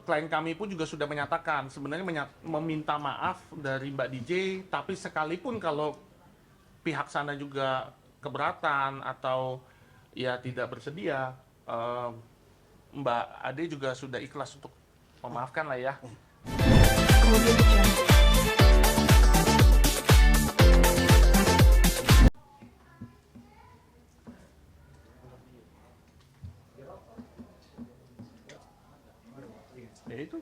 Klien kami pun juga sudah menyatakan sebenarnya meminta maaf dari Mbak DJ, tapi sekalipun kalau pihak sana juga keberatan atau ya tidak bersedia, eh, Mbak Ade juga sudah ikhlas untuk memaafkan lah ya. Ya itu.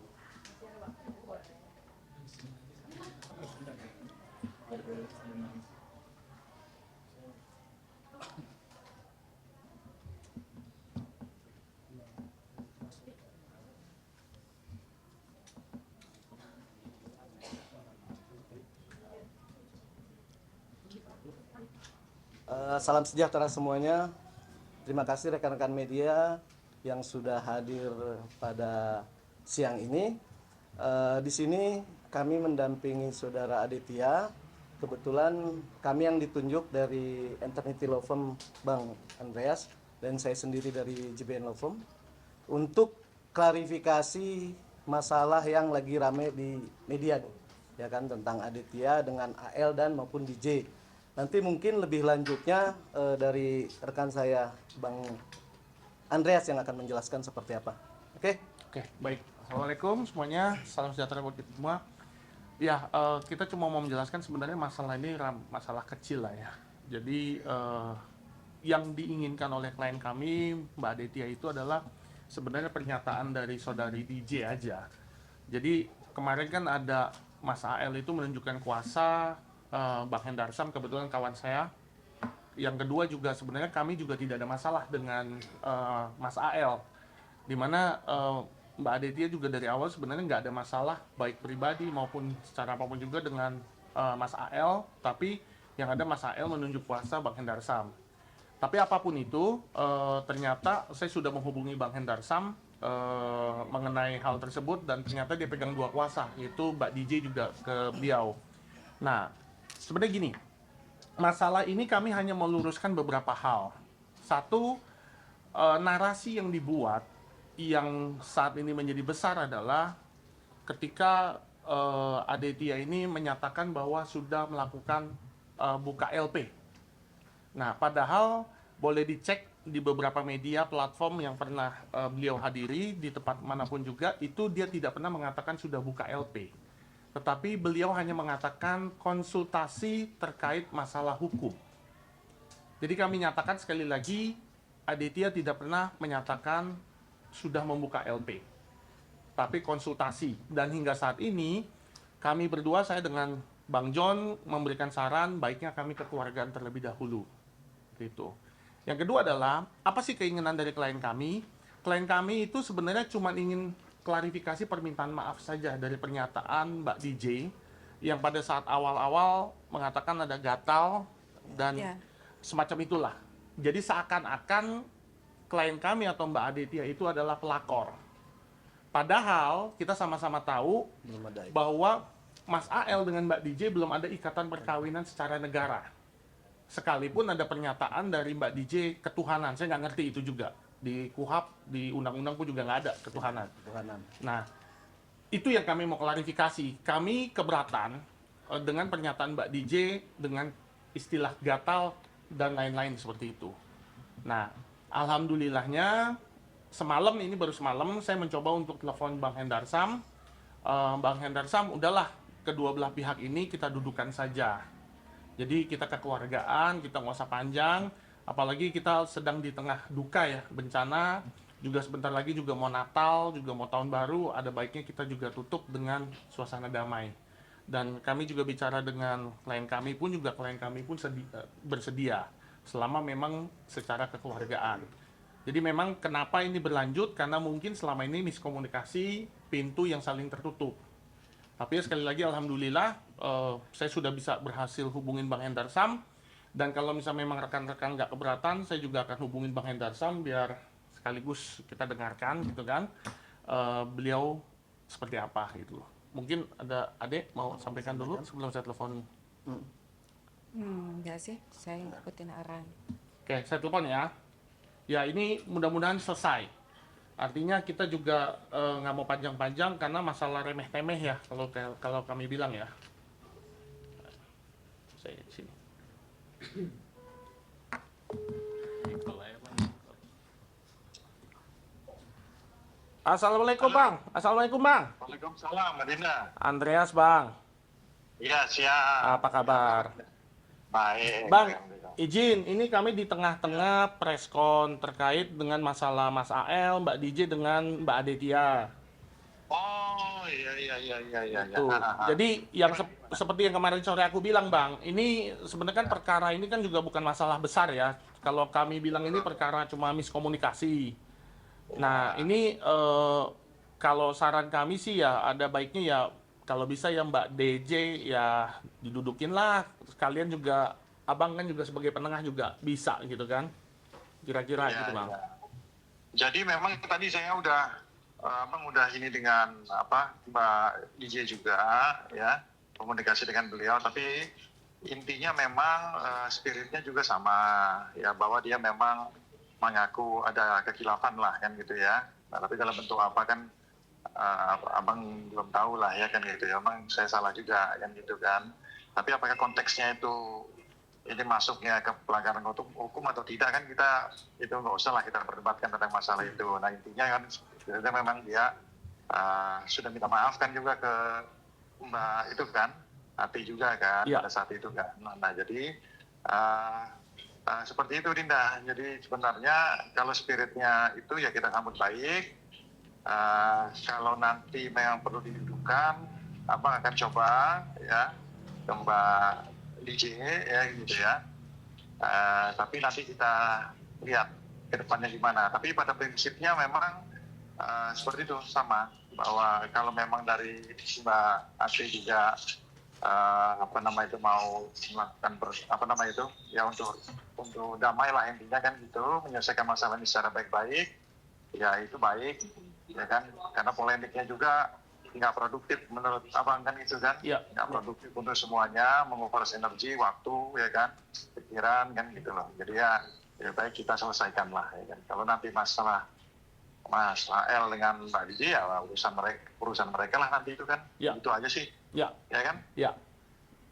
Salam sejahtera semuanya. Terima kasih rekan-rekan media yang sudah hadir pada siang ini. Di sini kami mendampingi saudara Aditya. Kebetulan kami yang ditunjuk dari Eternity Law Firm Bang Andreas dan saya sendiri dari JBN Law Firm untuk klarifikasi masalah yang lagi rame di media nih, ya kan, tentang Aditya dengan AL dan maupun DJ. Nanti mungkin lebih lanjutnya dari rekan saya Bang Andreas yang akan menjelaskan seperti apa. Oke? Oke, baik. Assalamualaikum semuanya, salam sejahtera buat kita semua. Ya, kita cuma mau menjelaskan sebenarnya masalah ini masalah kecil lah ya. Jadi yang diinginkan oleh klien kami, Mbak Aditya, itu adalah sebenarnya pernyataan dari saudari DJ aja. Jadi kemarin kan ada Mas AL itu menunjukkan kuasa, Bang Hendarsam kebetulan kawan saya. Yang kedua juga sebenarnya kami juga tidak ada masalah dengan Mas AL, dimana Mbak Aditya juga dari awal sebenarnya nggak ada masalah baik pribadi maupun secara apapun juga dengan Mas AL, tapi yang ada Mas AL menunjuk kuasa Bang Hendarsam. Tapi apapun itu, ternyata saya sudah menghubungi Bang Hendarsam mengenai hal tersebut dan ternyata dia pegang dua kuasa, yaitu Mbak DJ juga ke beliau. Nah, sebenarnya gini, masalah ini kami hanya meluruskan beberapa hal. Satu, narasi yang dibuat yang saat ini menjadi besar adalah ketika Aditya ini menyatakan bahwa sudah melakukan buka LP. Nah, padahal boleh dicek di beberapa media platform yang pernah beliau hadiri di tempat manapun juga, itu dia tidak pernah mengatakan sudah buka LP. Tetapi beliau hanya mengatakan konsultasi terkait masalah hukum. Jadi kami nyatakan sekali lagi, Aditya tidak pernah menyatakan sudah membuka LP, tapi konsultasi. Dan hingga saat ini, kami berdua, saya dengan Bang John, memberikan saran baiknya kami kekeluargaan terlebih dahulu. Gitu. Yang kedua adalah, apa sih keinginan dari klien kami? Klien kami itu sebenarnya cuma ingin klarifikasi permintaan maaf saja dari pernyataan Mbak DJ yang pada saat awal-awal mengatakan ada gatal dan semacam itulah. Jadi seakan-akan klien kami atau Mbak Aditya itu adalah pelakor. Padahal kita sama-sama tahu bahwa Mas AL dengan Mbak DJ belum ada ikatan perkawinan secara negara. Sekalipun ada pernyataan dari Mbak DJ ketuhanan, saya nggak ngerti itu juga. Di KUHAP, di undang-undang pun juga nggak ada ketuhanan. Nah, itu yang kami mau klarifikasi. Kami keberatan dengan pernyataan Mbak DJ dengan istilah gatal dan lain-lain seperti itu. Nah, alhamdulillahnya semalam, ini baru semalam, saya mencoba untuk telepon Bang Hendarsam. Bang Hendarsam, udahlah, kedua belah pihak ini kita dudukan saja. Jadi kita kekeluargaan, kita nggak usah panjang, apalagi kita sedang di tengah duka ya, bencana, juga sebentar lagi juga mau Natal, juga mau Tahun Baru, ada baiknya kita juga tutup dengan suasana damai. Dan kami juga bicara dengan klien kami pun bersedia, selama memang secara kekeluargaan. Jadi memang kenapa ini berlanjut, karena mungkin selama ini miskomunikasi, pintu yang saling tertutup. Tapi sekali lagi alhamdulillah saya sudah bisa berhasil hubungin Bang Hendarsam, dan kalau misalnya memang rekan-rekan nggak keberatan, saya juga akan hubungin Bang Hendarsam biar sekaligus kita dengarkan gitu kan beliau seperti apa gitu. Mungkin ada Ade mau sampaikan dulu sebelum saya telepon. Enggak sih, saya ngikutin arahan. Oke, saya telepon ya. Ya, ini mudah-mudahan selesai. Artinya kita juga nggak mau panjang-panjang karena masalah remeh-temeh ya kalau kalau kami bilang ya. Saya di sini. Assalamualaikum Halo. Bang. Assalamualaikum Bang. Waalaikumsalam, Mbak Dina. Andreas Bang. Iya, siap. Apa kabar? Baik. Bang, Alhamdulillah. izin, ini kami di tengah-tengah preskon terkait dengan masalah Mas AL, Mbak DJ dengan Mbak Aditya. Oh, iya, iya, iya, iya, iya. Tuh. Jadi yang seperti yang kemarin sore aku bilang, Bang, ini sebenarnya kan perkara ini kan juga bukan masalah besar ya. Kalau kami bilang ini perkara cuma miskomunikasi. Nah, ini kalau saran kami sih ya ada baiknya ya kalau bisa ya Mbak DJ ya didudukin lah. Sekalian juga Abang kan juga sebagai penengah juga bisa gitu kan. Kira-kira Iya, gitu, Bang. iya. Jadi memang tadi saya Abang udah ini dengan Mbak DJ juga, ya, komunikasi dengan beliau. Tapi intinya memang spiritnya juga sama, ya, bahwa dia memang mengaku ada kekhilafan lah kan gitu ya. Nah, tapi dalam bentuk apa kan Abang belum tahu lah ya kan gitu ya. Memang saya salah juga kan gitu kan. Tapi apakah konteksnya itu ini masuknya ke pelanggaran hukum atau tidak kan kita itu nggak usah lah kita perdebatkan tentang masalah itu. Nah intinya kan sebenarnya memang dia sudah minta maaf kan juga ke Mbak itu kan, Ati juga kan Iya. pada saat itu kan. Nah jadi seperti itu Dinda. Jadi sebenarnya kalau spiritnya itu ya kita sambut baik. Kalau nanti memang perlu didudukan, Abang akan coba ya ke Mbak DJ ya gitu ya. Tapi nanti kita lihat ke depannya gimana. Tapi pada prinsipnya memang seperti itu sama bahwa kalau memang dari Mbak Ati juga mau melakukan itu ya untuk damai lah intinya kan gitu, menyelesaikan masalah ini secara baik-baik ya itu baik ya kan, karena polemiknya juga nggak produktif menurut Abang kan itu kan, Iya. nggak produktif untuk semuanya, menguras energi, waktu ya kan, pikiran kan gitu loh. Jadi ya baik kita selesaikan lah ya kan. Kalau nanti masalah Mas AL dengan Mbak Didi ya urusan mereka lah nanti itu kan. Ya. Itu aja sih. Ya. Ya kan? Ya.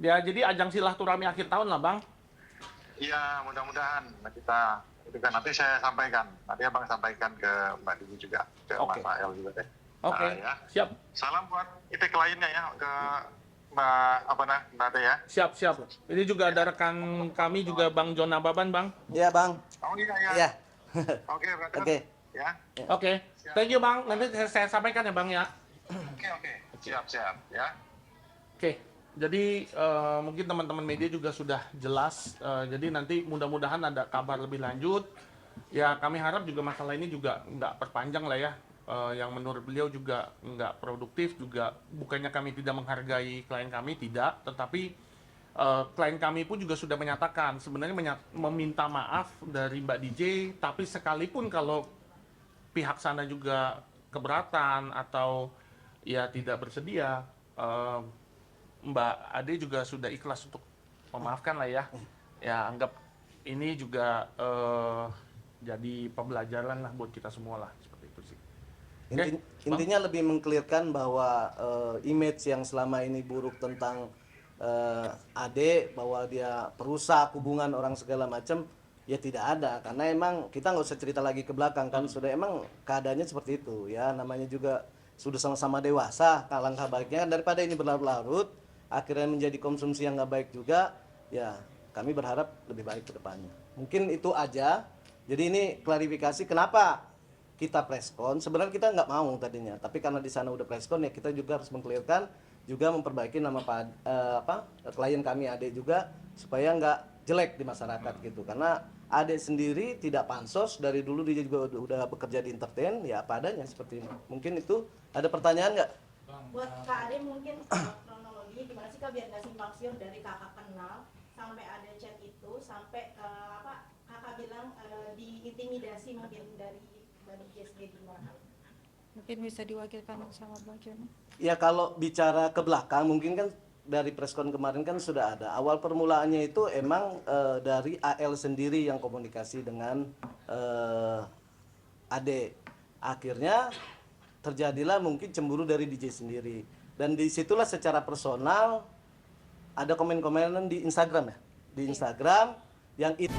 Ya, jadi ajang silaturahmi akhir tahun lah, Bang. Iya, mudah-mudahan kita itu kan nanti saya sampaikan. Nanti Abang sampaikan ke Mbak Didi juga, ke Oke. Mas AL juga deh. Oke. Ya. Siap. Salam buat itu kliennya ya ke Mbak Ade ya. Siap, siap. Ini juga ada rekan kami juga Bang John Ababan, Bang. Iya Bang. Oh iya ya. Iya. Oke, berarti. Oke. Ya. Oke. Thank you, Bang. Nanti saya sampaikan ya, Bang ya. Oke. Siap ya. Oke, jadi mungkin teman-teman media juga sudah jelas. Jadi nanti mudah-mudahan ada kabar lebih lanjut. Ya kami harap juga masalah ini juga nggak perpanjang lah ya. Yang menurut beliau juga nggak produktif juga. Bukannya kami tidak menghargai klien kami, tidak. Tetapi klien kami pun juga sudah menyatakan sebenarnya meminta maaf dari Mbak DJ. Tapi sekalipun kalau pihak sana juga keberatan atau ya tidak bersedia, Mbak Ade juga sudah ikhlas untuk memaafkan lah ya. Ya anggap ini juga jadi pembelajaran lah buat kita semua lah seperti itu sih. Oke, Intinya lebih mengklirkan bahwa image yang selama ini buruk tentang Ade, bahwa dia perusak hubungan orang segala macam, ya tidak ada. Karena emang kita nggak usah cerita lagi ke belakang kan, sudah emang keadaannya seperti itu ya. Namanya juga sudah sama-sama dewasa. Alangkah baiknya kan daripada ini berlarut-larut akhirnya menjadi konsumsi yang nggak baik juga, ya kami berharap lebih baik ke depannya. Mungkin itu aja. Jadi ini klarifikasi kenapa kita preskon. Sebenarnya kita nggak mau tadinya, tapi karena di sana udah preskon ya kita juga harus mengklirkan, juga memperbaiki nama klien kami Ade juga supaya nggak jelek di masyarakat gitu. Karena Ade sendiri tidak pansos, dari dulu dia juga udah bekerja di entertain ya apa adanya seperti ini. Mungkin itu ada pertanyaan nggak? Buat Kak Ade mungkin kronologi gimana sih Kak biar nggak simpang siur dari kakak kenal sampai ada chat itu sampai kakak bilang diintimidasi mungkin dari JSG gimana? Mungkin bisa diwakilkan sama Bang John. Ya kalau bicara ke belakang mungkin kan dari preskon kemarin kan sudah ada. Awal permulaannya itu emang dari AL sendiri yang komunikasi dengan Ade. Akhirnya terjadilah mungkin cemburu dari DJ sendiri. Dan disitulah secara personal ada komen-komenan di Instagram ya. Di Instagram yang itu